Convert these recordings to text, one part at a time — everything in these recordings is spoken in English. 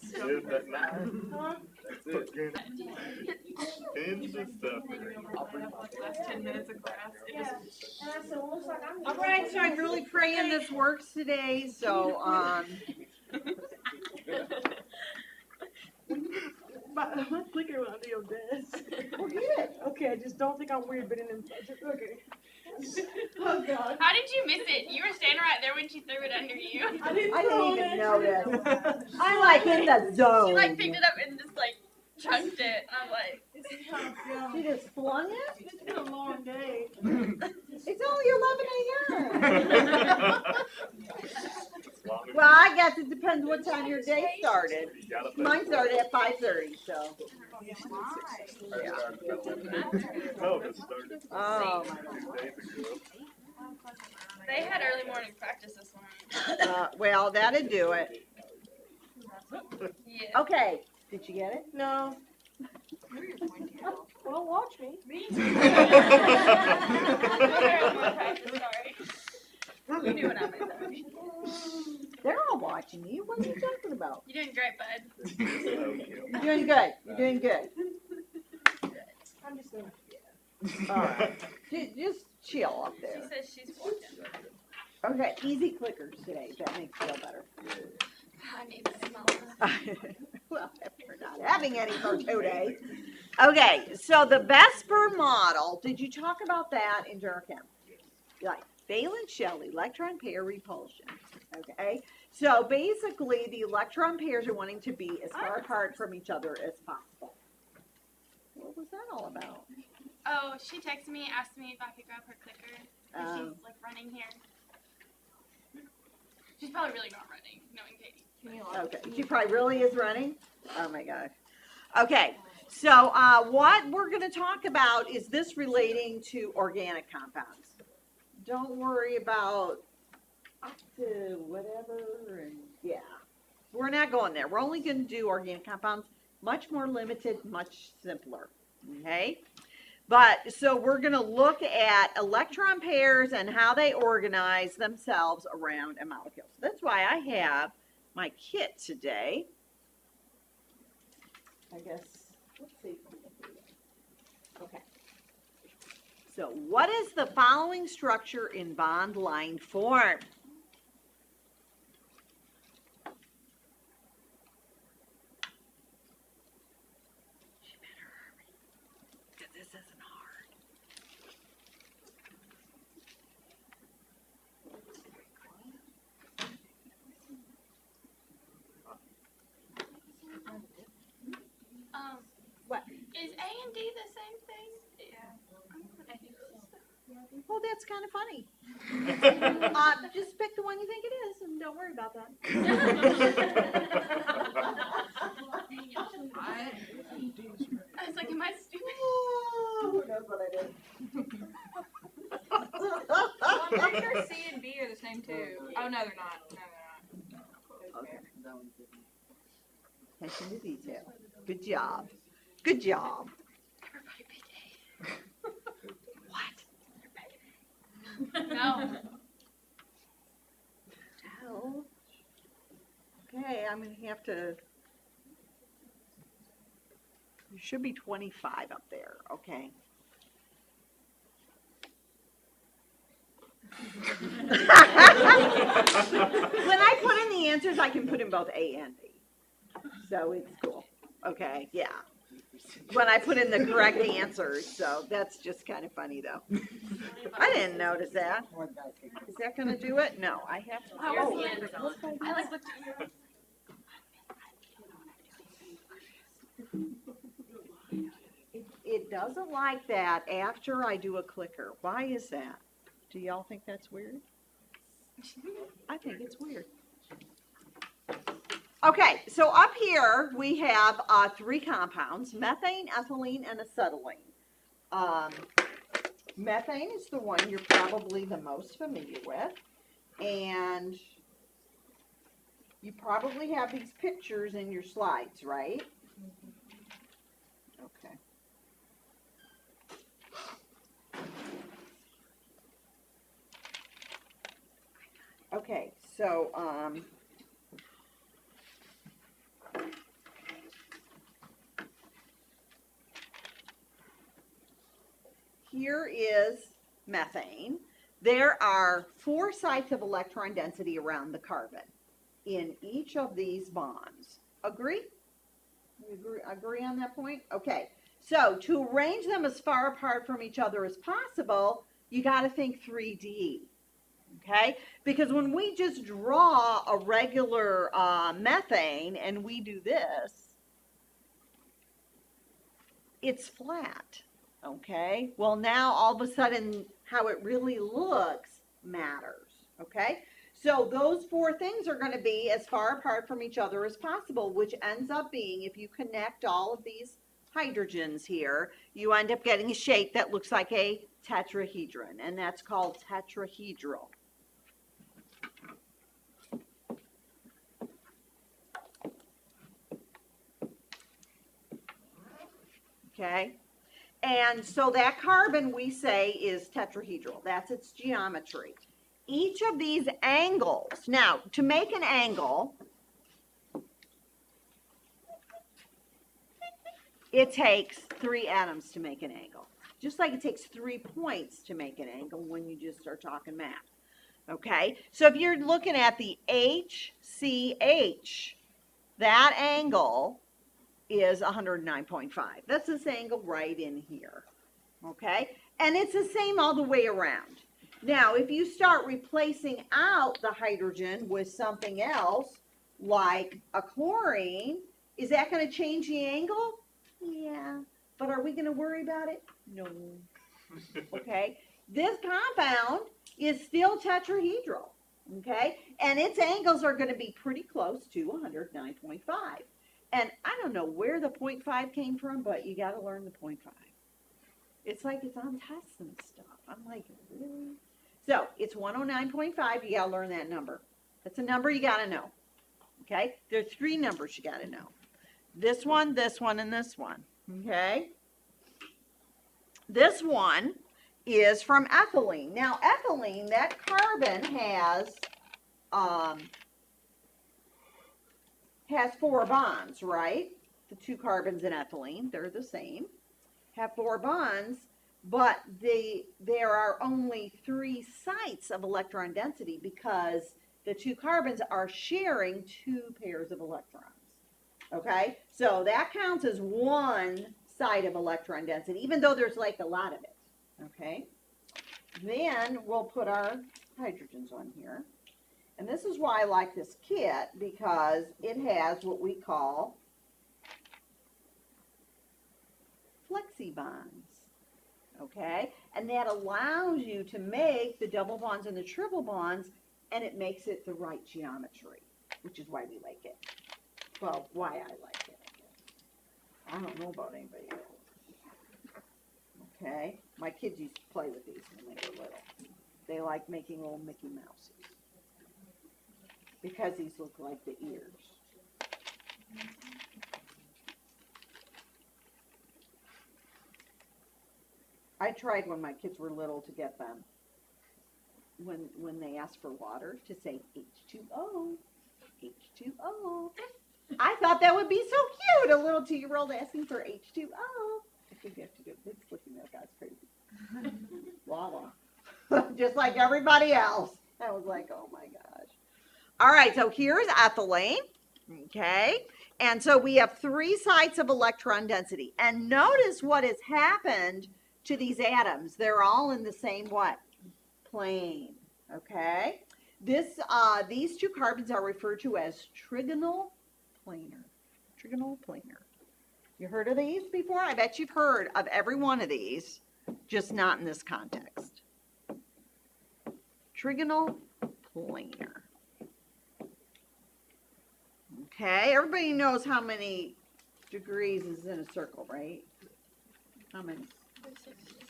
Isn't that nice? That's it. In the stuff. Last 10 minutes of class. All right, so I'm really praying this works today. So, My clicker went under your desk. well, good. Okay, I just don't think I'm weird, but in okay. Oh God. How did you miss it? You were standing right there when she threw it under you. I didn't even notice. notice. I'm like in the zone. She like picked it up and just like chunked it. And I'm like, She just flung it? It's been a long day. It's only 11 a.m. Well, I guess it depends what time your day started. Mine started at 5:30, so. Oh, my God. they had early morning practice this morning. Well, that'd do it. Yeah. Okay. Did you get it? No. Well, don't watch me. Sorry. You knew what I meant. They're all watching you. What are you talking about? You're doing great, bud. You're doing good. You're doing good. I'm just gonna. All right. Just chill up She there. says she's watching. Okay, easy clickers today. That makes you feel better. I need to smell it. Well, we're not having any for 2 days. Okay, so the Vesper model, did you talk about that in Durham? Like valence shell, electron pair repulsion. Okay, so basically the electron pairs are wanting to be as far apart from each other as possible. What was that all about? Oh, she texted me, asked me if I could grab her clicker. And she's like running here. She's probably really not running, knowing Katie. Okay, she probably really is running. Oh my gosh. Okay, so what we're going to talk about is this relating to organic compounds. Don't worry about up to whatever, and yeah, we're not going there. We're only going to do organic compounds, much more limited, much simpler. Okay, but so we're going to look at electron pairs and how they organize themselves around a molecule. So that's why I have my kit today. I guess, let's see. Okay. So what is the following structure in bond line form? You better hurry, because this isn't hard. What? Is A and D the same thing? Yeah. Well, that's kind of funny. Just pick the one you think it is, and don't worry about that. I was like, am I stupid? Oh, who knows what I did? Well, I'm pretty sure C and B are the same too. Oh no, they're not. No, they're not. Okay. Attention to detail. Good job. Good job. Everybody pick What? A. No. Hell. Okay, I'm going to have to. There should be 25 up there. Okay. When I put in the answers, I can put in both A and B. So it's cool. Okay, yeah. When I put in the correct answers, so that's just kind of funny though. I didn't notice that. Is that going to do it? No, I have to. I like looked at It doesn't like that after I do a clicker. Why is that? Do y'all think that's weird? I think it's weird. Okay, so up here we have 3 compounds, methane, ethylene, and acetylene. Methane is the one you're probably the most familiar with, and you probably have these pictures in your slides, right? Okay. Okay, so here is methane. There are 4 sites of electron density around the carbon in each of these bonds. Agree? Agree on that point? Okay. So to arrange them as far apart from each other as possible, you got to think 3D. Okay? Because when we just draw a regular methane and we do this, it's flat. Okay? Well, now all of a sudden how it really looks matters. Okay? So those 4 things are going to be as far apart from each other as possible, which ends up being, if you connect all of these hydrogens here, you end up getting a shape that looks like a tetrahedron, and that's called tetrahedral. Okay? And so that carbon, we say, is tetrahedral. That's its geometry. Each of these angles, now, to make an angle, it takes 3 atoms to make an angle. Just like it takes 3 points to make an angle when you just start talking math. Okay? So if you're looking at the HCH, that angle is 109.5. That's this angle right in here. Okay? And it's the same all the way around. Now, if you start replacing out the hydrogen with something else, like a chlorine, is that going to change the angle? Yeah. But are we going to worry about it? No. Okay? This compound is still tetrahedral. Okay? And its angles are going to be pretty close to 109.5. And I don't know where the 0.5 came from, but you got to learn the 0.5. It's like it's on tests and stuff. I'm like, really? So it's 109.5. You got to learn that number. That's a number you got to know. Okay? There are 3 numbers you got to know. This one, and this one. Okay? This one is from ethylene. Now, ethylene, that carbon has 4 bonds, right? The 2 carbons in ethylene, they're the same. Have 4 bonds, but there are only 3 sites of electron density because the 2 carbons are sharing 2 pairs of electrons. Okay? So that counts as 1 site of electron density, even though there's like a lot of it. Okay? Then we'll put our hydrogens on here. And this is why I like this kit, because it has what we call flexi bonds. Okay? And that allows you to make the double bonds and the triple bonds, and it makes it the right geometry, which is why we like it. Well, why I like it, I guess. I don't know about anybody else. Okay? My kids used to play with these when they were little. They like making little Mickey Mouses, because these look like the ears. I tried when my kids were little to get them, when they asked for water, to say H2O, H2O. I thought that would be so cute, a little 2-year-old asking for H2O. I think you have to do this, looking at that guy's crazy. Voila. Just like everybody else. I was like, oh my gosh. All right, so here's ethylene, okay? And so we have 3 sites of electron density. And notice what has happened to these atoms. They're all in the same what? Plane, okay? These 2 carbons are referred to as trigonal planar. Trigonal planar. You heard of these before? I bet you've heard of every one of these, just not in this context. Trigonal planar. Okay, everybody knows how many degrees is in a circle, right? How many?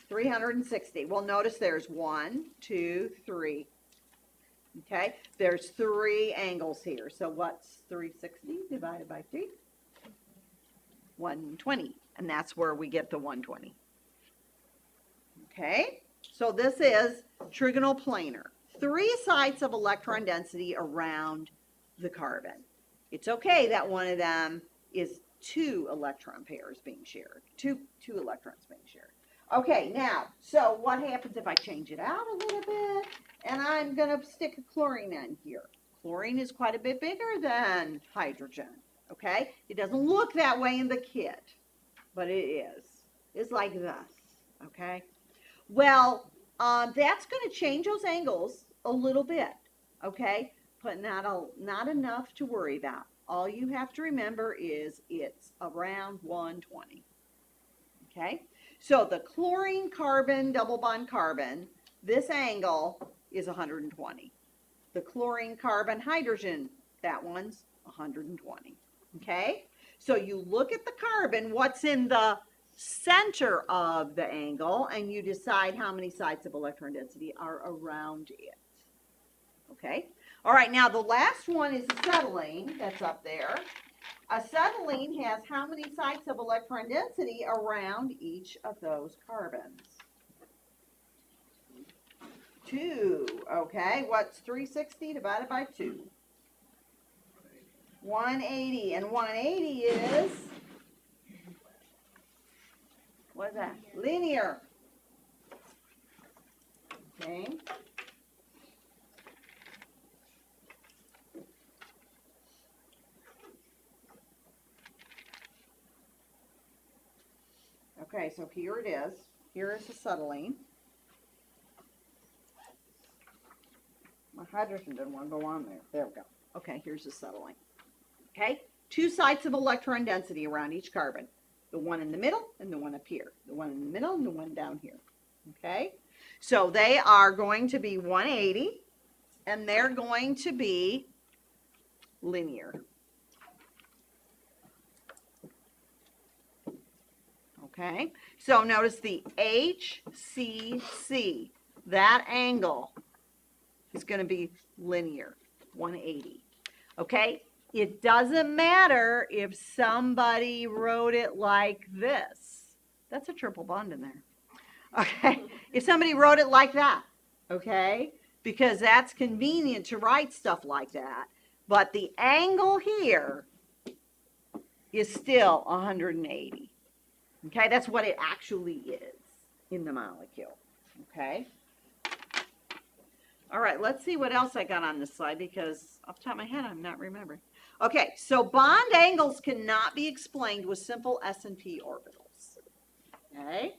360. Well, notice there's 1, 2, 3. Okay, there's 3 angles here. So what's 360 divided by 3? 120. And that's where we get the 120. Okay, so this is trigonal planar. 3 sites of electron density around the carbon. It's okay that one of them is 2 electron pairs being shared. Two electrons being shared. Okay, now, so what happens if I change it out a little bit? And I'm going to stick a chlorine in here. Chlorine is quite a bit bigger than hydrogen, okay? It doesn't look that way in the kit, but it is. It's like this, okay? Well, that's going to change those angles a little bit, okay? But not enough to worry about. All you have to remember is it's around 120, okay? So the chlorine carbon, double bond carbon, this angle is 120. The chlorine carbon hydrogen, that one's 120, okay? So you look at the carbon, what's in the center of the angle, and you decide how many sites of electron density are around it, okay? All right, now the last one is acetylene that's up there. Acetylene has how many sites of electron density around each of those carbons? 2, okay? What's 360 divided by 2? 180, and 180 is, what is that? Linear. Okay. Okay, so here it is. Here is acetylene. My hydrogen didn't want to go on there. There we go. Okay, here's acetylene. Okay, 2 sites of electron density around each carbon. The one in the middle and the one up here. The one in the middle and the one down here. Okay, so they are going to be 180, and they're going to be linear. Okay, so notice the HCC, that angle is going to be linear, 180. Okay, it doesn't matter if somebody wrote it like this. That's a triple bond in there. Okay, if somebody wrote it like that, okay, because that's convenient to write stuff like that. But the angle here is still 180. Okay, that's what it actually is in the molecule. Okay. All right, let's see what else I got on this slide, because off the top of my head, I'm not remembering. Okay, so bond angles cannot be explained with simple S and P orbitals. Okay.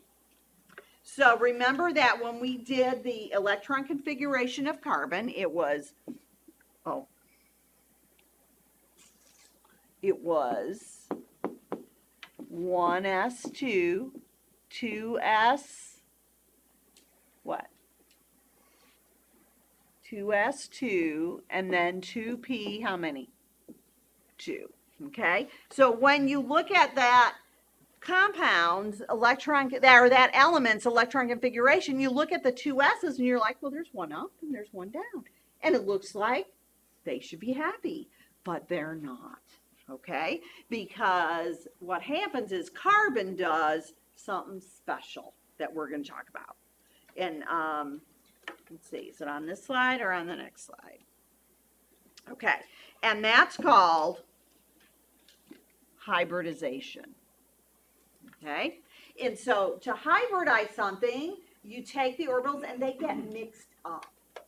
So remember that when we did the electron configuration of carbon, it was 1s2, 2s, what? 2s2, and then 2p, how many? 2, okay? So when you look at that compound's electron, or that element's electron configuration, you look at the 2s's and you're like, well, there's one up and there's one down. And it looks like they should be happy, but they're not. Okay, because what happens is carbon does something special that we're going to talk about. And let's see, is it on this slide or on the next slide? Okay, and that's called hybridization. Okay, and so to hybridize something, you take the orbitals and they get mixed up.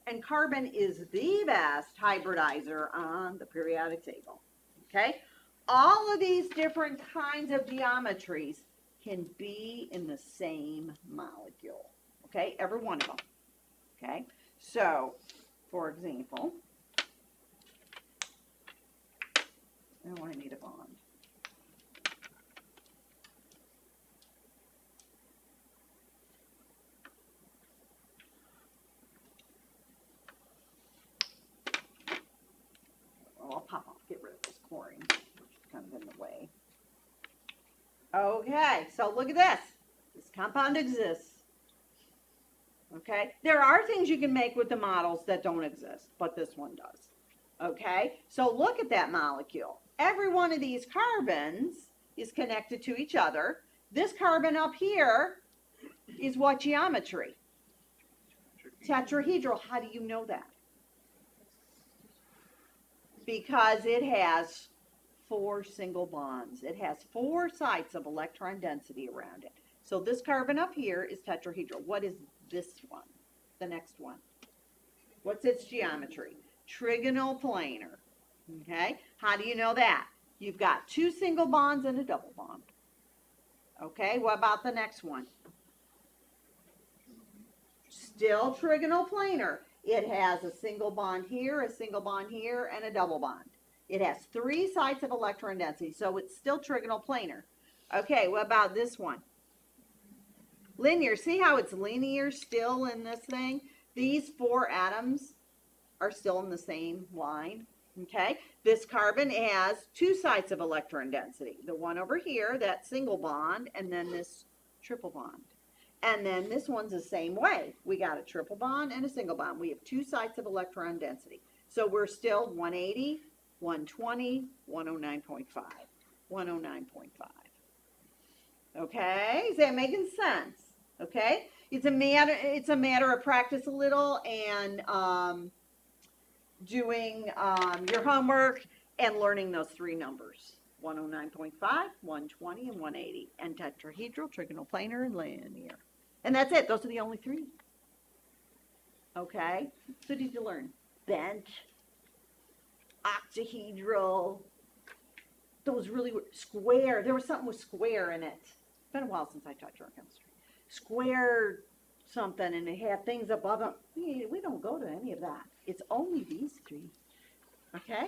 And carbon is the best hybridizer on the periodic table. Okay, all of these different kinds of geometries can be in the same molecule. Okay, every one of them. Okay, so for example, oh, I need a bond. Oh, I'll pop off, get rid of this chlorine. Kind of in the way. Okay, so look at this. This compound exists. Okay, there are things you can make with the models that don't exist, but this one does. Okay, so look at that molecule. Every one of these carbons is connected to each other. This carbon up here is what geometry? Tetrahedral. How do you know that? Because it has 4 single bonds. It has 4 sites of electron density around it. So this carbon up here is tetrahedral. What is this one? The next one. What's its geometry? Trigonal planar. Okay? How do you know that? You've got 2 single bonds and a double bond. Okay, what about the next one? Still trigonal planar. It has a single bond here, a single bond here, and a double bond. It has 3 sites of electron density, so it's still trigonal planar. Okay, what about this one? Linear. See how it's linear still in this thing? These 4 atoms are still in the same line. Okay, this carbon has 2 sites of electron density. The one over here, that single bond, and then this triple bond. And then this one's the same way. We got a triple bond and a single bond. We have 2 sites of electron density. So we're still 180, 120, 109.5, 109.5. Okay, is that making sense? Okay, it's a matter of practice a little and doing your homework and learning those 3 numbers. 109.5, 120, and 180. And tetrahedral, trigonal planar, and linear. And that's it. Those are the only 3. Okay, so did you learn? Bent, octahedral, those really were square. There was something with square in it. It's been a while since I taught your chemistry. Square something, and they have things above them. We don't go to any of that. It's only these 3. Okay?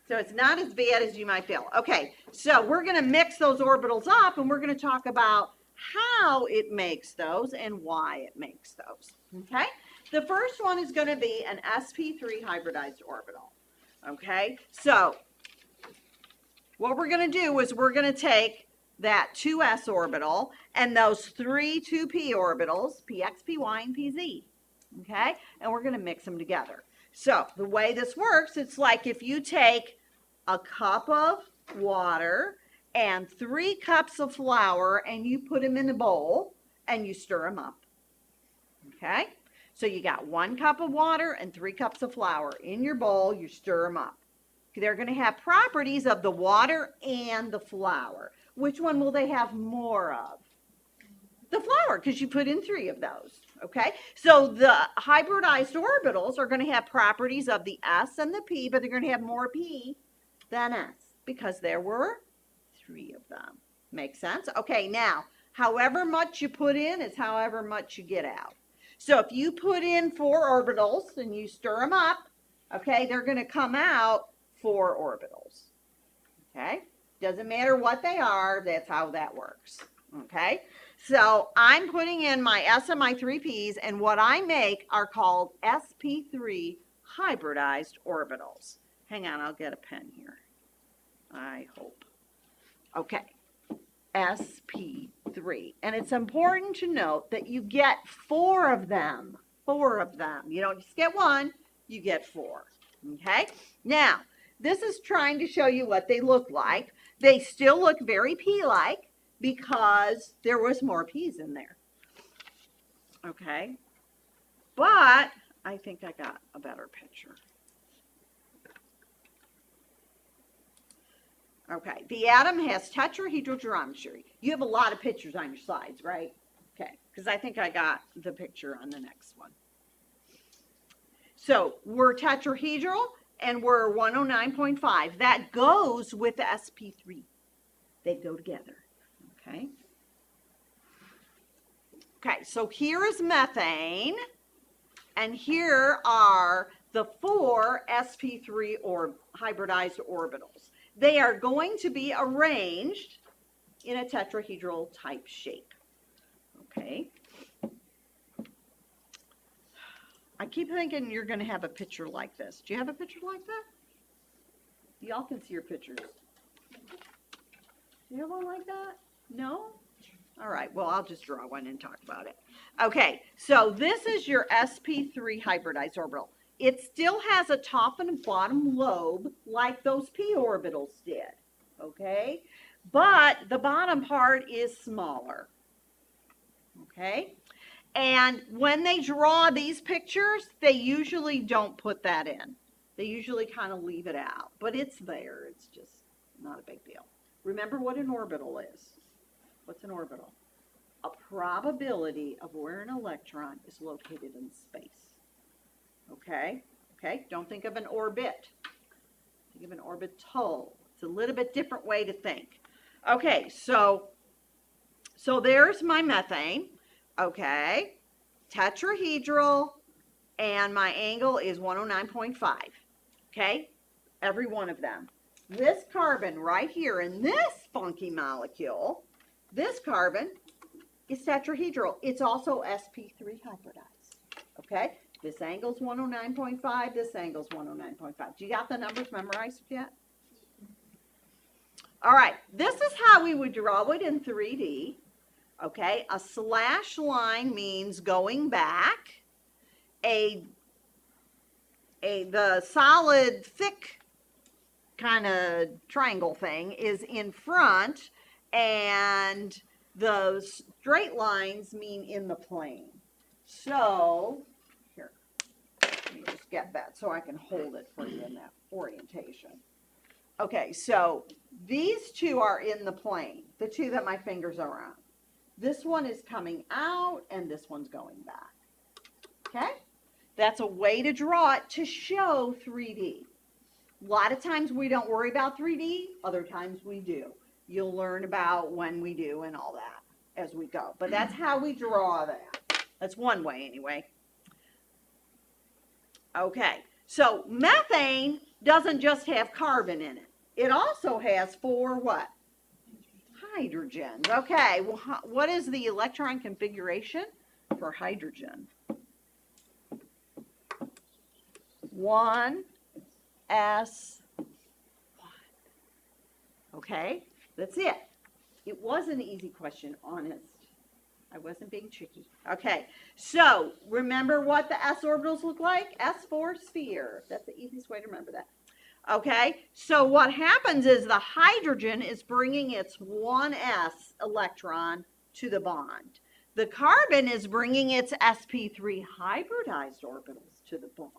So it's not as bad as you might feel. Okay, so we're going to mix those orbitals up, and we're going to talk about how it makes those and why it makes those. Okay? The first one is going to be an sp3 hybridized orbital. Okay? So what we're going to do is we're going to take that 2s orbital and those 3 2p orbitals, px, py, and pz. Okay? And we're going to mix them together. So the way this works, it's like if you take a cup of water and 3 cups of flour and you put them in a bowl and you stir them up. Okay? So you got 1 cup of water and 3 cups of flour in your bowl, you stir them up. They're going to have properties of the water and the flour. Which one will they have more of? The flour, because you put in 3 of those. Okay, so the hybridized orbitals are going to have properties of the s and the p, but they're going to have more p than s because there were 3 of them. Make sense? Okay, now, however much you put in is however much you get out. So if you put in 4 orbitals and you stir them up, okay, they're going to come out 4 orbitals. Okay, doesn't matter what they are, that's how that works. Okay, so I'm putting in my S and my 3 Ps, and what I make are called sp3 hybridized orbitals. Hang on, I'll get a pen here. I hope. Okay, sp3. And it's important to note that you get 4 of them. 4 of them. You don't just get 1, you get 4. Okay, now, this is trying to show you what they look like. They still look very P-like, because there was more P's in there. Okay, but I think I got a better picture. Okay, the atom has tetrahedral geometry. You have a lot of pictures on your slides, right? Okay, because I think I got the picture on the next one. So we're tetrahedral and we're 109.5. That goes with the sp3. They go together. Okay. Okay, so here is methane, and here are the 4 sp3 or hybridized orbitals. They are going to be arranged in a tetrahedral type shape. Okay. I keep thinking you're going to have a picture like this. Do you have a picture like that? Y'all can see your pictures. Do you have one like that? No? All right, well, I'll just draw one and talk about it. Okay, so this is your sp3 hybridized orbital. It still has a top and a bottom lobe like those p orbitals did, okay? But the bottom part is smaller, okay? And when they draw these pictures, they usually don't put that in. They usually kind of leave it out, but it's there. It's just not a big deal. Remember what an orbital is. What's an orbital? a probability of where an electron is located in space. Okay? Okay? Don't think of an orbit. Think of an orbital. It's a little bit different way to think. Okay, so there's my methane. Okay? Tetrahedral, and my angle is 109.5. Okay? Every one of them. This carbon right here in this funky molecule, this carbon is tetrahedral. It's also sp3 hybridized. Okay? This angle's 109.5, this angle's 109.5. Do you got the numbers memorized yet? All right, this is how we would draw it in 3D. Okay, a slash line means going back. The solid, thick kind of triangle thing is in front, and the straight lines mean in the plane. So, here, let me just get that so I can hold it for you in that orientation. Okay, so these two are in the plane, the two that my fingers are on. This one is coming out, and this one's going back. Okay? That's a way to draw it to show 3D. A lot of times we don't worry about 3D, other times we do. You'll learn about when we do and all that as we go. But that's how we draw that. That's one way anyway. Okay, so methane doesn't just have carbon in it. It also has 4 what? Hydrogens. Okay, well, what is the electron configuration for hydrogen? 1s1. Okay, that's it. It was an easy question, honest. I wasn't being tricky. Okay, so remember what the s orbitals look like? S4 sphere. That's the easiest way to remember that. Okay, so what happens is the hydrogen is bringing its 1s electron to the bond. The carbon is bringing its sp3 hybridized orbitals to the bond.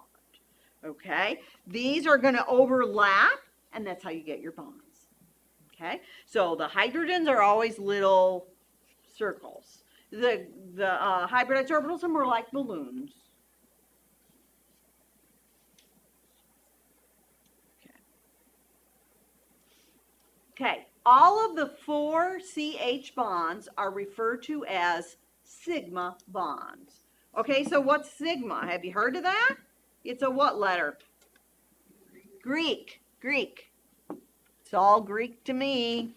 Okay, these are going to overlap, and that's how you get your bonds. Okay, so the hydrogens are always little circles. The hybridized orbitals are more like balloons. Okay, all of the 4 CH bonds are referred to as sigma bonds. Okay, so what's sigma? Have you heard of that? It's a what letter? Greek. Greek. It's all Greek to me.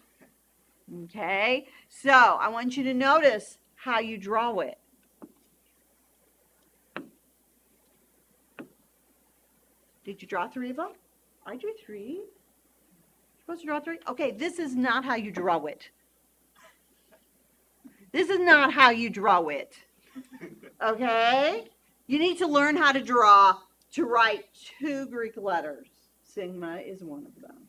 Okay, so I want you to notice how you draw it. Did you draw 3 of them? I drew 3. Supposed to draw 3? Okay, this is not how you draw it. This is not how you draw it. Okay? You need to learn how to write 2 Greek letters. Sigma is one of them.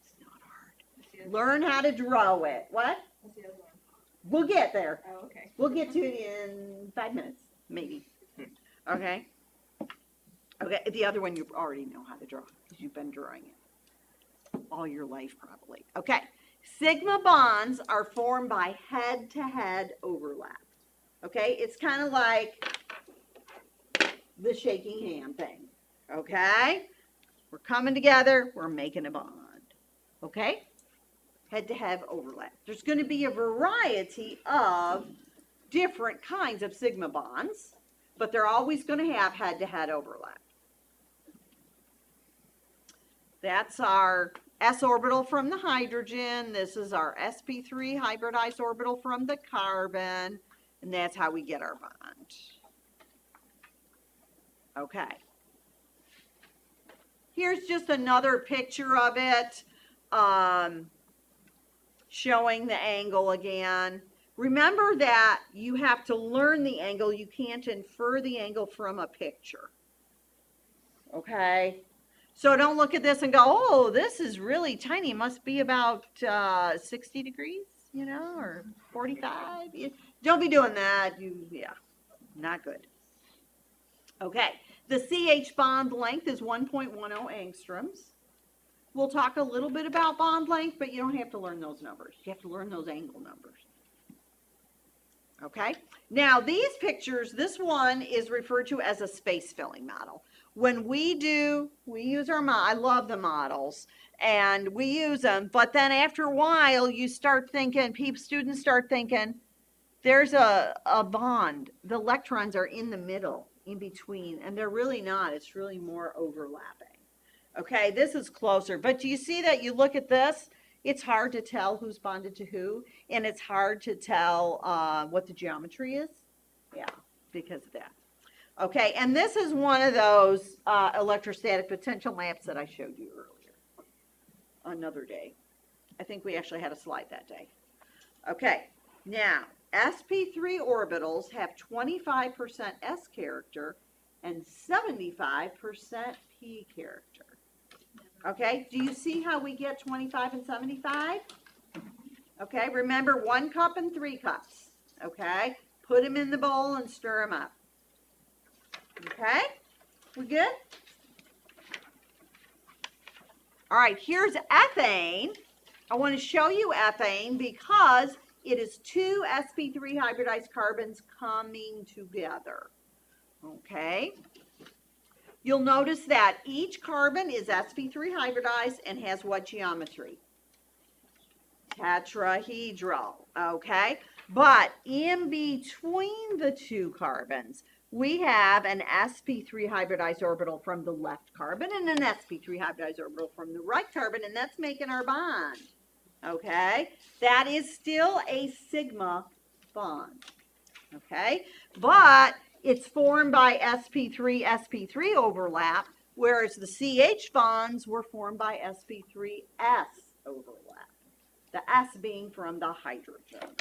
It's not hard. Learn how to draw it. What? What's the other one? We'll get there. Oh, okay. We'll get to it in 5 minutes, maybe. Okay? Okay, the other one you already know how to draw because you've been drawing it all your life probably. Okay, sigma bonds are formed by head-to-head overlap. Okay, it's kind of like the shaking hand thing. Okay, we're coming together, we're making a bond. Okay, head-to-head overlap. There's going to be a variety of different kinds of sigma bonds, but they're always going to have head-to-head overlap. That's our s orbital from the hydrogen. This is our sp3 hybridized orbital from the carbon. And that's how we get our bond. Okay. Here's just another picture of it, showing the angle again. Remember that you have to learn the angle. You can't infer the angle from a picture. Okay? So don't look at this and go, oh, this is really tiny. It must be about 60 degrees, you know, or 45. Don't be doing that. Yeah, not good. Okay, the CH bond length is 1.10 angstroms. We'll talk a little bit about bond length, but you don't have to learn those numbers. You have to learn those angle numbers. Okay, now these pictures, this one is referred to as a space filling model. When we use our I love the models and we use them, but then after a while you start thinking, students start thinking, there's a bond. The electrons are in the middle, in between, and they're really not. It's really more overlapping. Okay, this is closer, but do you see that you look at this? It's hard to tell who's bonded to who, and it's hard to tell what the geometry is. Yeah, because of that. Okay, and this is one of those electrostatic potential maps that I showed you earlier. Another day. I think we actually had a slide that day. Okay, now, sp3 orbitals have 25% s character and 75% p character. Okay, do you see how we get 25 and 75? Okay, remember 1 cup and 3 cups. Okay, put them in the bowl and stir them up. Okay, we good? All right, here's ethane. I want to show you ethane because it is 2 sp3 hybridized carbons coming together. Okay. You'll notice that each carbon is sp3 hybridized and has what geometry? Tetrahedral, okay? But in between the 2 carbons, we have an sp3 hybridized orbital from the left carbon and an sp3 hybridized orbital from the right carbon, and that's making our bond, okay? That is still a sigma bond, okay? But it's formed by sp3 overlap, whereas the CH bonds were formed by sp3s overlap. The S being from the hydrogen.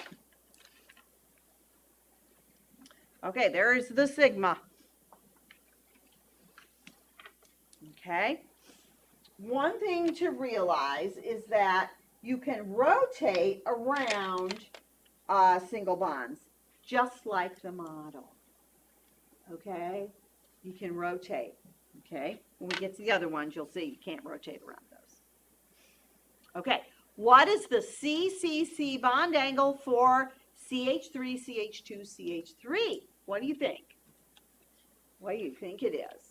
Okay, there's the sigma. Okay. One thing to realize is that you can rotate around single bonds, just like the model. Okay, you can rotate. Okay, when we get to the other ones, you'll see you can't rotate around those. Okay, what is the CCC bond angle for CH3, CH2, CH3? What do you think? What do you think it is?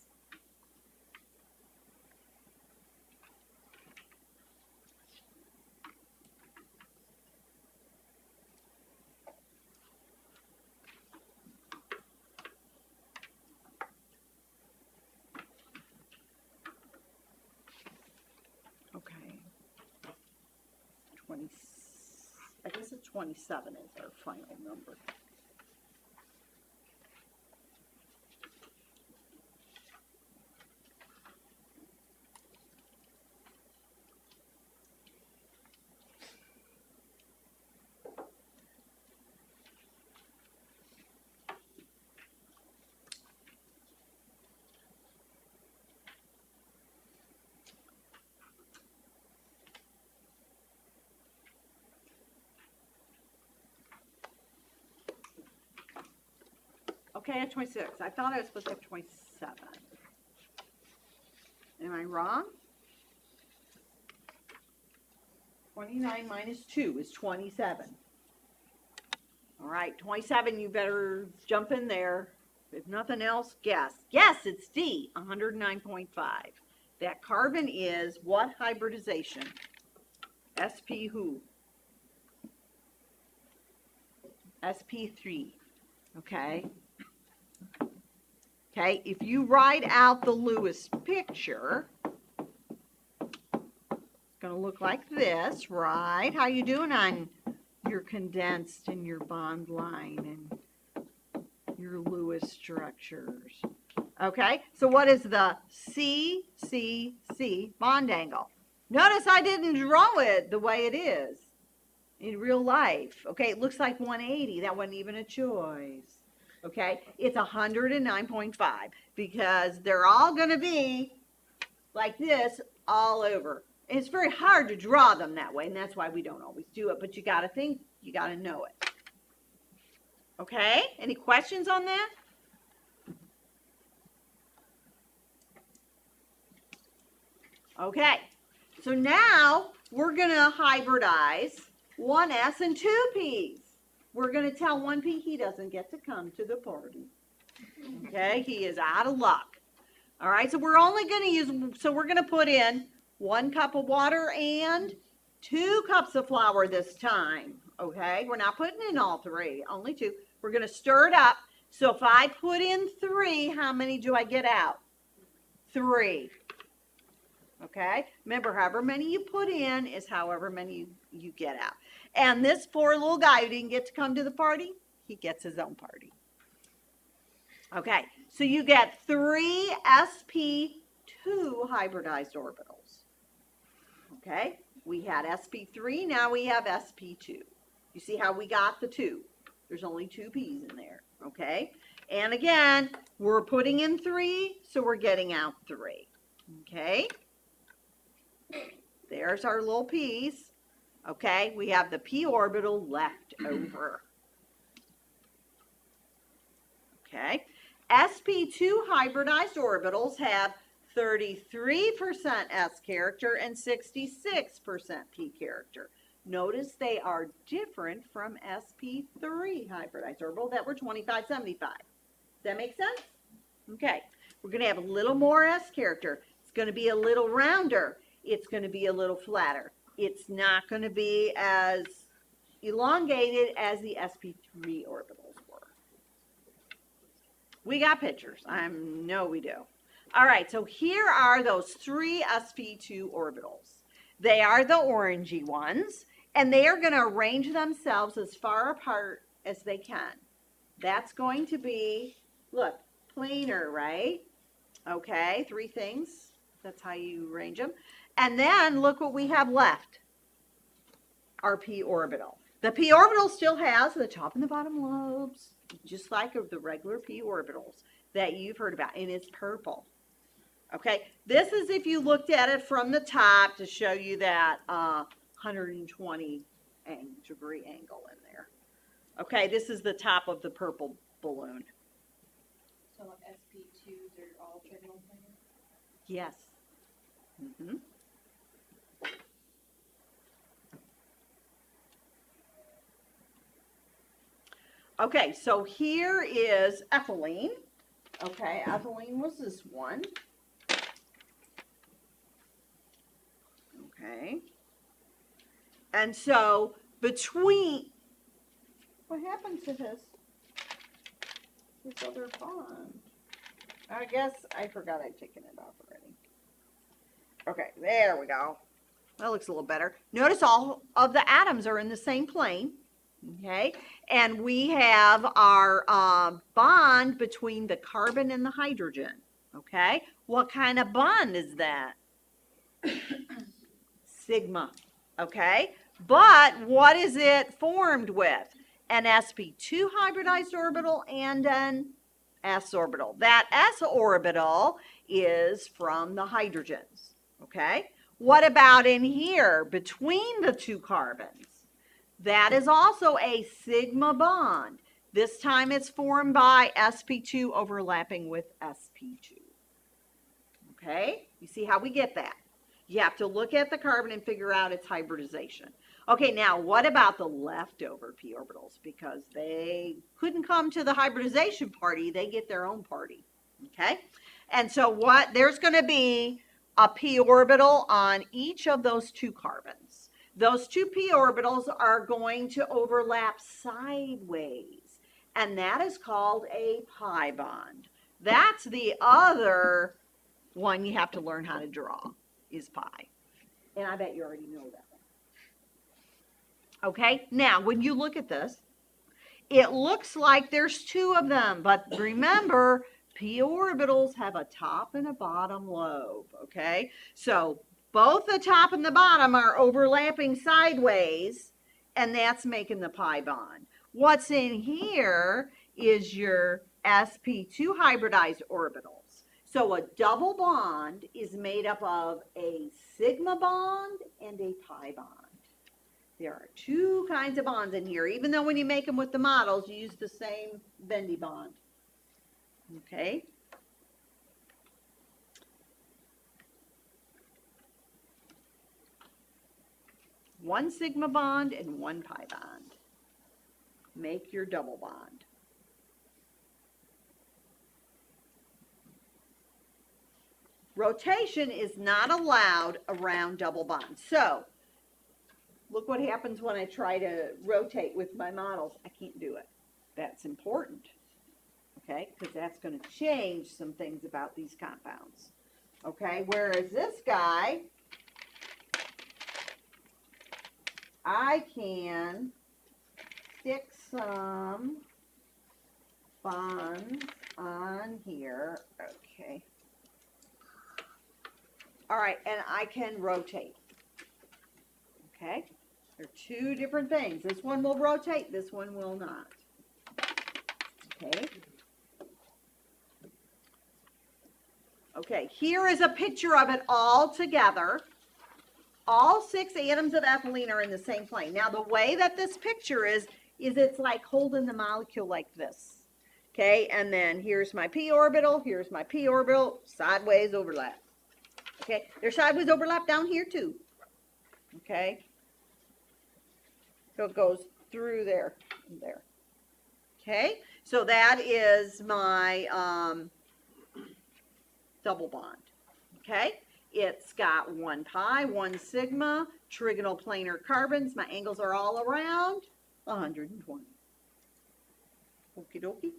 I guess it's 27 is our final number. Okay, at 26. I thought I was supposed to have 27. Am I wrong? 29 minus 2 is 27. All right, 27, you better jump in there. If nothing else, guess. Yes, it's D, 109.5. That carbon is what hybridization? SP who? SP3. Okay. Okay, if you write out the Lewis picture, it's going to look like this, right? How you doing on your condensed and your bond line and your Lewis structures? Okay, so what is the CCC bond angle? Notice I didn't draw it the way it is in real life. Okay, it looks like 180. That wasn't even a choice. Okay, it's 109.5 because they're all going to be like this all over. And it's very hard to draw them that way, and that's why we don't always do it. But you got to think, you got to know it. Okay, any questions on that? Okay, so now we're going to hybridize 1s and 2p's. we're going to tell 1P he doesn't get to come to the party. Okay, he is out of luck. All right, so we're only going to use, so we're going to put in 1 cup of water and 2 cups of flour this time. Okay, we're not putting in all 3, only 2. We're going to stir it up. So if I put in 3, how many do I get out? 3. Okay, remember, however many you put in is however many you get out. And this poor little guy who didn't get to come to the party, he gets his own party. Okay, so you get 3 sp2 hybridized orbitals. Okay, we had sp3, now we have sp2. You see how we got the 2? There's only 2 p's in there, okay? And again, we're putting in 3, so we're getting out 3, okay? There's our little p's, okay? We have the p orbital left over, okay? sp2 hybridized orbitals have 33% s character and 66% p character. Notice they are different from sp3 hybridized orbital that were 25-75. Does that make sense? Okay, we're going to have a little more s character. It's going to be a little rounder. It's going to be a little flatter. It's not going to be as elongated as the sp3 orbitals were. We got pictures. I know we do. All right, so here are those 3 sp2 orbitals. They are the orangey ones, and they are going to arrange themselves as far apart as they can. That's going to be, look, planar, right? Okay, 3 things. That's how you arrange them. And then look what we have left, our p orbital. The p orbital still has the top and the bottom lobes, just like the regular p orbitals that you've heard about, and it's purple. Okay, this is if you looked at it from the top to show you that 120 degree angle in there. Okay, this is the top of the purple balloon. So like sp2s are all trigonal planar? Yes. Mm-hmm. Okay, so here is ethylene. Okay, ethylene was this one. Okay. And so between, what happened to this other bond? I guess I forgot I'd taken it off already. Okay, there we go. That looks a little better. Notice all of the atoms are in the same plane. Okay, and we have our bond between the carbon and the hydrogen. Okay, what kind of bond is that? Sigma. Okay, but what is it formed with? An sp2 hybridized orbital and an s orbital. That s orbital is from the hydrogens. Okay, what about in here between the 2 carbons? That is also a sigma bond. This time it's formed by sp2 overlapping with sp2. Okay, you see how we get that? You have to look at the carbon and figure out its hybridization. Okay, now what about the leftover p orbitals? Because they couldn't come to the hybridization party, they get their own party. Okay, and so there's going to be a p orbital on each of those 2 carbons. Those 2 p orbitals are going to overlap sideways, and that is called a pi bond. That's the other one you have to learn how to draw, is pi. And I bet you already know that one. Okay, now when you look at this, it looks like there's 2 of them, but remember, p orbitals have a top and a bottom lobe, okay? So both the top and the bottom are overlapping sideways, and that's making the pi bond. What's in here is your sp2 hybridized orbitals. So a double bond is made up of a sigma bond and a pi bond. There are 2 kinds of bonds in here, even though when you make them with the models, you use the same bendy bond. Okay? One sigma bond and one pi bond. make your double bond. Rotation is not allowed around double bonds. So, look what happens when I try to rotate with my models. I can't do it. That's important, okay? Because that's going to change some things about these compounds, okay? Whereas this guy, I can stick some bonds on here, okay? All right, and I can rotate, okay? They're two different things. This one will rotate, this one will not, okay? Okay, here is a picture of it all together. All 6 atoms of ethylene are in the same plane. Now, the way that this picture is it's like holding the molecule like this, okay? And then here's my p orbital, here's my p orbital, sideways overlap. Okay, there's sideways overlap down here too. Okay, so it goes through there and there. Okay, so that is my double bond. Okay, it's got 1 pi, 1 sigma, trigonal planar carbons. My angles are all around 120. Okie dokie.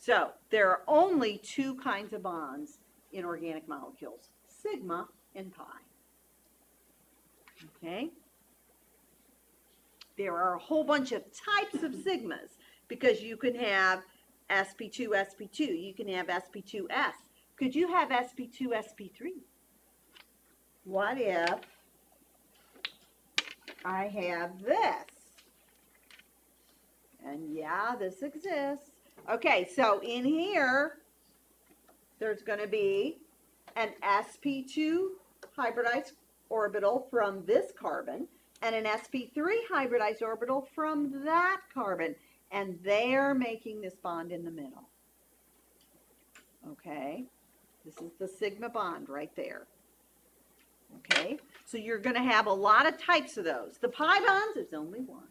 So there are only 2 kinds of bonds in organic molecules, sigma and pi. Okay? There are a whole bunch of types of sigmas because you can have sp2, sp2. You can have sp2s. Could you have sp2, sp3? What if I have this? And yeah, this exists. Okay, so in here, there's going to be an sp2 hybridized orbital from this carbon and an sp3 hybridized orbital from that carbon. And they're making this bond in the middle. Okay, this is the sigma bond right there. Okay, so you're going to have a lot of types of those. The pi bonds, it's only one.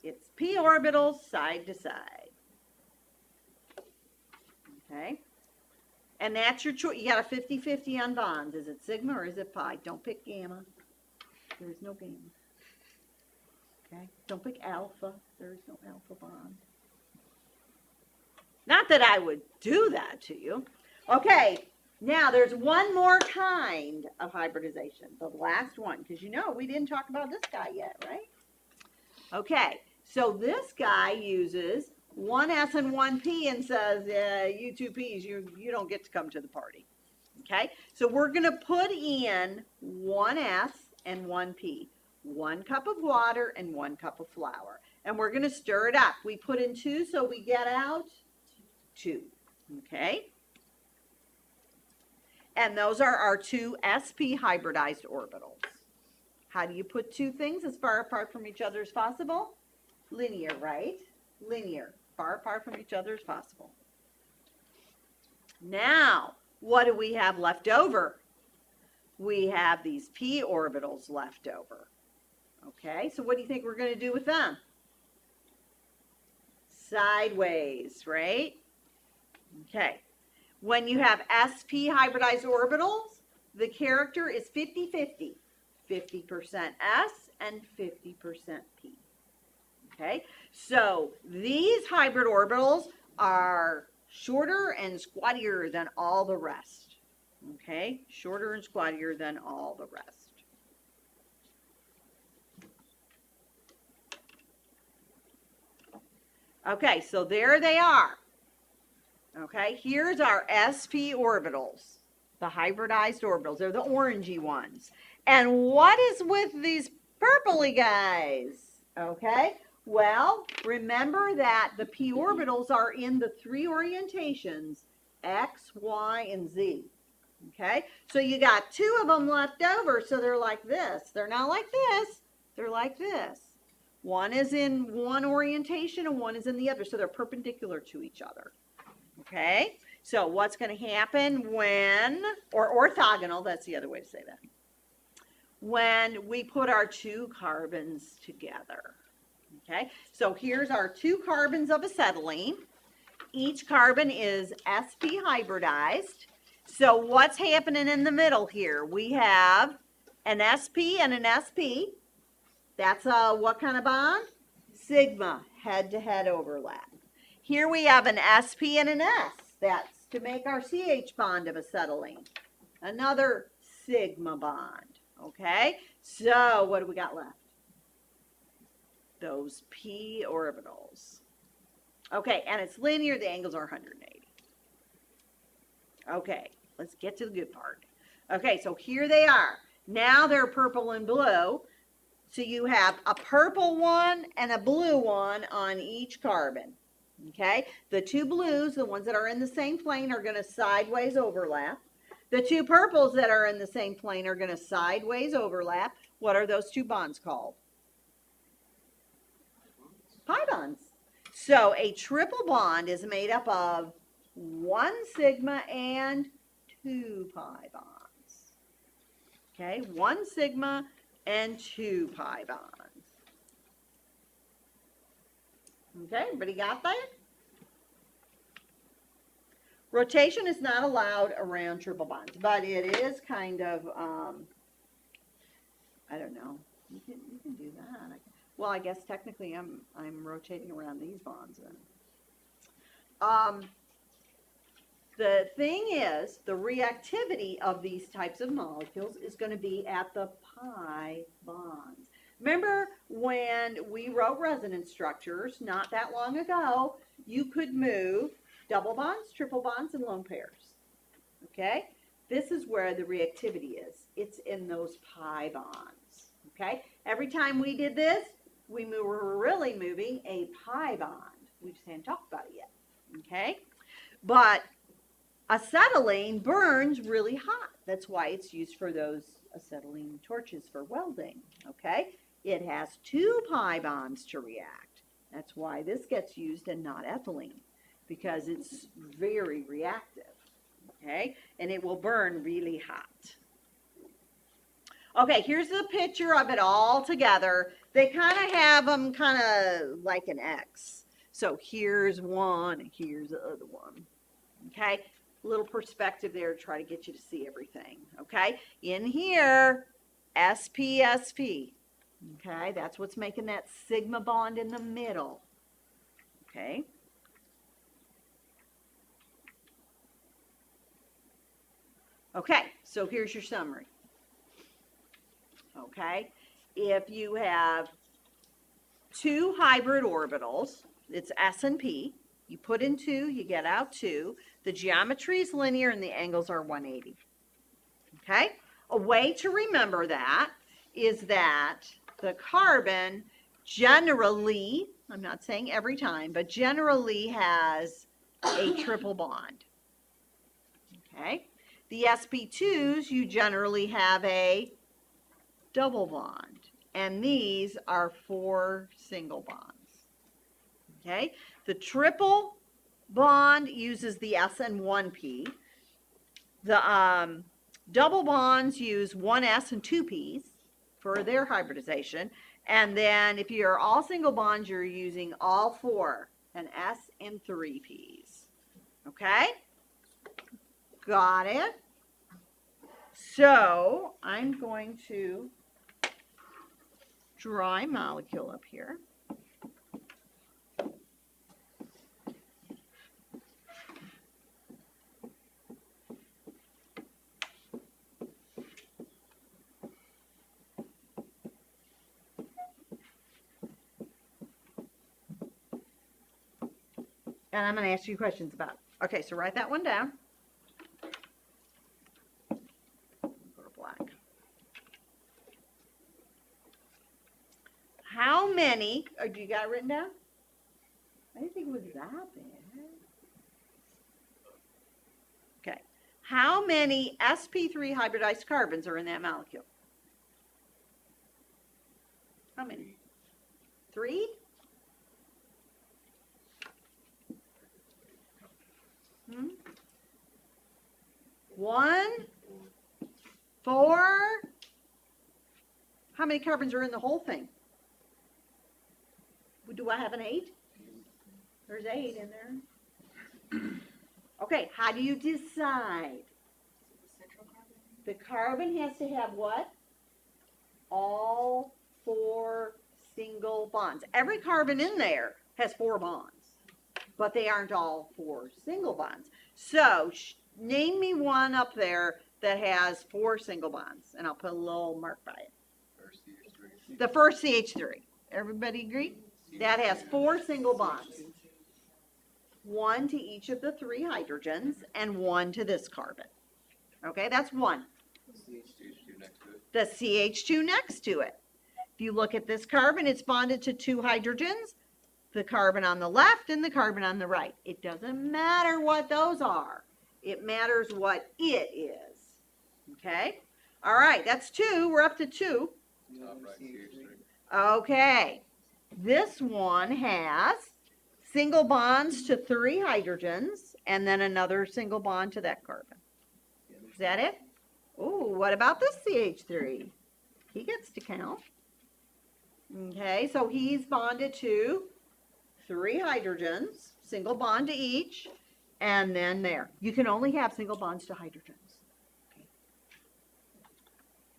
It's p orbitals side to side. Okay, and that's your choice. You got a 50-50 on bonds. Is it sigma or is it pi? Don't pick gamma. There is no gamma. Okay, don't pick alpha. There is no alpha bond. Not that I would do that to you. Okay, now there's one more kind of hybridization, the last one, because you know we didn't talk about this guy yet, right? Okay, so this guy uses 1s and 1p and says, you 2 p's, you don't get to come to the party. Okay, so we're going to put in 1s and 1p, 1 cup of water and 1 cup of flour, and we're going to stir it up. We put in 2, so we get out 2. Okay, and those are our 2 sp hybridized orbitals. How do you put 2 things as far apart from each other as possible? Linear, right? Linear. Far apart from each other as possible. Now, what do we have left over? We have these p orbitals left over. Okay, so what do you think we're going to do with them? Sideways, right? Okay, when you have sp hybridized orbitals, the character is 50-50. 50% s and 50% p. Okay, so these hybrid orbitals are shorter and squattier than all the rest. Okay, shorter and squattier than all the rest. Okay, so there they are. Okay, here's our sp orbitals, the hybridized orbitals. They're the orangey ones. And what is with these purpley guys? Okay, well, remember that the p orbitals are in the 3 orientations, x, y, and z. Okay, so you got 2 of them left over, so they're like this. They're not like this, they're like this. One is in one orientation and one is in the other, so they're perpendicular to each other. Okay, so what's going to happen when, or orthogonal, that's the other way to say that. when we put our two carbons together. Okay, so here's our two carbons of acetylene. Each carbon is sp hybridized. So what's happening in the middle here? We have an sp and an sp. That's a what kind of bond? Sigma, head-to-head overlap. Here we have an sp and an s. That's to make our CH bond of acetylene. Another sigma bond. Okay, so what do we got left? Those p orbitals. Okay, and it's linear, the angles are 180. Okay, let's get to the good part. Okay, so here they are. Now they're purple and blue. So you have a purple one and a blue one on each carbon. Okay, the two blues, the ones that are in the same plane, are going to sideways overlap. The two purples that are in the same plane are going to sideways overlap. What are those two bonds called? Pi bonds. So a triple bond is made up of one sigma and two pi bonds. Okay, one sigma and two pi bonds. Okay, everybody got that? Rotation is not allowed around triple bonds, but it is kind of, I don't know. You can do that. Well, I guess technically I'm rotating around these bonds then. The thing is, the reactivity of these types of molecules is going to be at the pi bonds. Remember when we wrote resonance structures not that long ago, you could move double bonds, triple bonds, and lone pairs. Okay? This is where the reactivity is. It's in those pi bonds. Okay? Every time we did this, we were really moving a pi bond. We just hadn't talked about it yet. Okay? But acetylene burns really hot. That's why it's used for those acetylene torches for welding. Okay? It has two pi bonds to react. That's why this gets used and not ethylene, because it's very reactive. Okay? And it will burn really hot. Okay, here's the picture of it all together. They kind of have them kind of like an X. So here's one, and here's the other one. Okay, a little perspective there to try to get you to see everything. Okay, in here, SP. Okay, that's what's making that sigma bond in the middle. Okay. Okay, so here's your summary. Okay, if you have two hybrid orbitals, it's S and P. You put in 2, you get out 2. The geometry is linear and the angles are 180. Okay, a way to remember that is that the carbon generally, I'm not saying every time, but generally has a triple bond. Okay, the sp2s, you generally have a double bond, and these are 4 single bonds. Okay, the triple bond uses the S and 1p. The double bonds use 1s and 2p's for their hybridization, and then if you're all single bonds, you're using all 4, an S and 3p's. Okay, got it? So I'm going to dry molecule up here. And I'm going to ask you questions about it. Okay, so write that one down. Go to black. How many, do you got it written down? I didn't think it was that bad. Okay. How many sp3 hybridized carbons are in that molecule? How many? 3? Hmm? 1, 4, How many carbons are in the whole thing? Do I have an 8? There's 8 in there. Okay, how do you decide? Central carbon. The carbon has to have what? All 4 single bonds. Every carbon in there has 4 bonds, but they aren't all 4 single bonds. So name me one up there that has 4 single bonds, and I'll put a little mark by it. The first CH3. Everybody agree? That has 4 single bonds. 1 to each of the 3 hydrogens and 1 to this carbon. Okay, that's 1. The CH2 next to it. If you look at this carbon, it's bonded to 2 hydrogens, the carbon on the left and the carbon on the right. It doesn't matter what those are. It matters what it is. Okay? All right, that's 2. We're up to 2. Okay. This one has single bonds to 3 hydrogens and then another single bond to that carbon. Is that it? Ooh, what about this CH3? He gets to count. Okay, so he's bonded to 3 hydrogens, single bond to each, and then there. You can only have single bonds to hydrogens.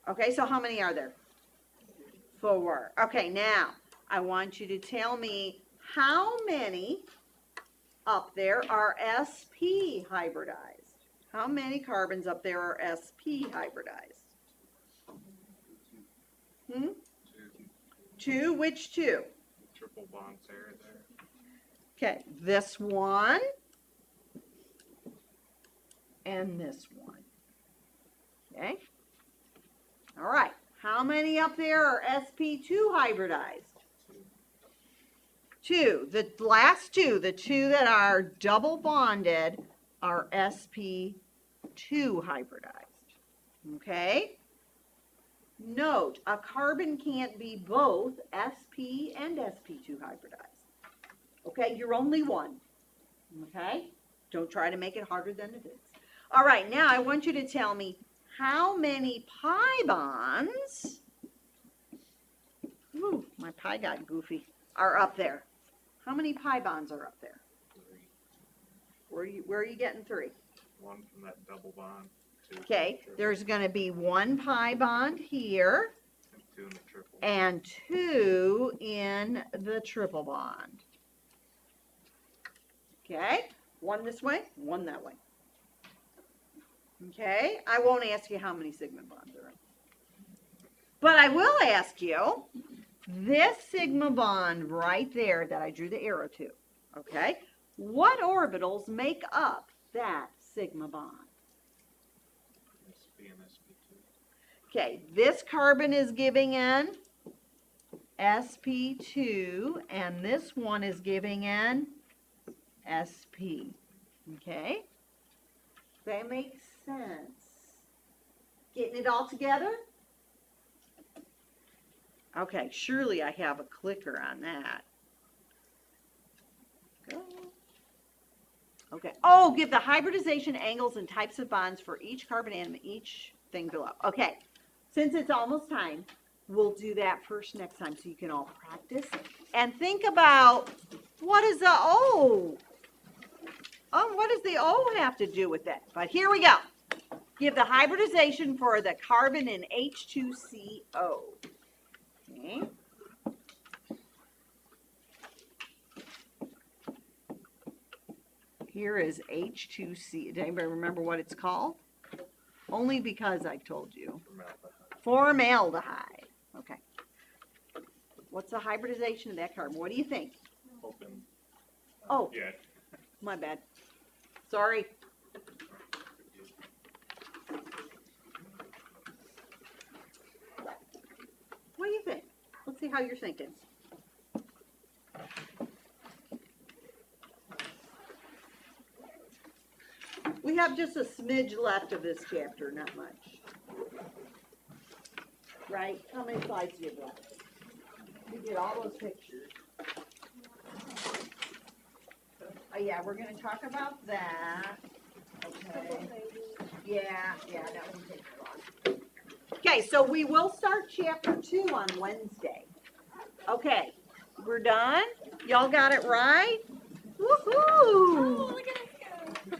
Okay, so how many are there? 4. Okay, now I want you to tell me how many up there are sp hybridized. How many carbons up there are sp hybridized? 2, which 2? Triple bond pair there. Okay, this one and this one. Okay. All right. How many up there are sp2 hybridized? 2. The last 2, the 2 that are double bonded, are sp2 hybridized. Okay? Note, a carbon can't be both sp and sp2 hybridized. Okay? You're only one. Okay? Don't try to make it harder than it is. All right, now I want you to tell me how many pi bonds, ooh, my pi got goofy, are up there. How many pi bonds are up there? 3. Where are you getting 3? 1 from that double bond. 2 Okay, there's going to be 1 pi bond here and 2 in the triple. and 2 in the triple bond. Okay, 1 this way, 1 that way. Okay, I won't ask you how many sigma bonds are in. But I will ask you, this sigma bond right there that I drew the arrow to, okay, what orbitals make up that sigma bond? SP and SP2. Okay, this carbon is giving in sp2, and this one is giving in sp. Okay? That makes sense. Getting it all together? Okay, surely I have a clicker on that. Go. Okay. Oh, give the hybridization angles and types of bonds for each carbon atom, each thing below. Okay. Since it's almost time, we'll do that first next time so you can all practice. And think about, what is the O? What does the O have to do with that? But here we go. Give the hybridization for the carbon in H2CO. Okay. Here is H2C. Does anybody remember what it's called? Only because I told you. Formaldehyde. Okay. What's the hybridization of that carbon? What do you think? Hoping. Oh, Yeah. my bad. Sorry. What do you think? Let's see how you're thinking. We have just a smidge left of this chapter, not much. Right? How many slides do you have left? We did all those pictures. Oh yeah, we're going to talk about that. Okay. Yeah, that won't take long. Okay, so we will start chapter 2 on Wednesday. Okay, we're done? Y'all got it right? Woohoo! Oh, look at us go.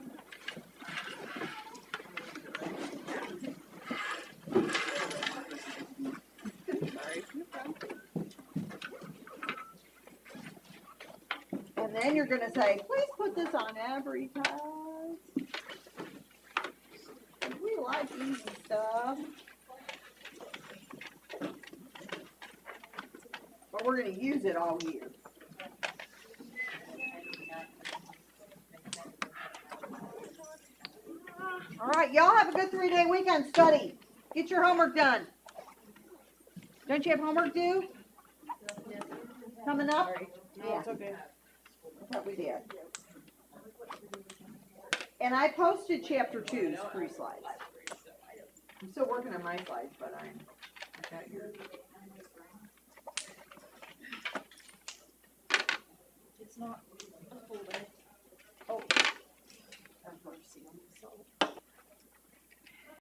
And then you're gonna say, please put this on every test. We like easy stuff. But we're gonna use it all year. All right, y'all have a good 3-day weekend. Study. Get your homework done. Don't you have homework due? Coming up? No, it's okay. I thought we did. And I posted chapter 2's free slides. I'm still working on my slides, but I got yours. It's not a full day. Oh.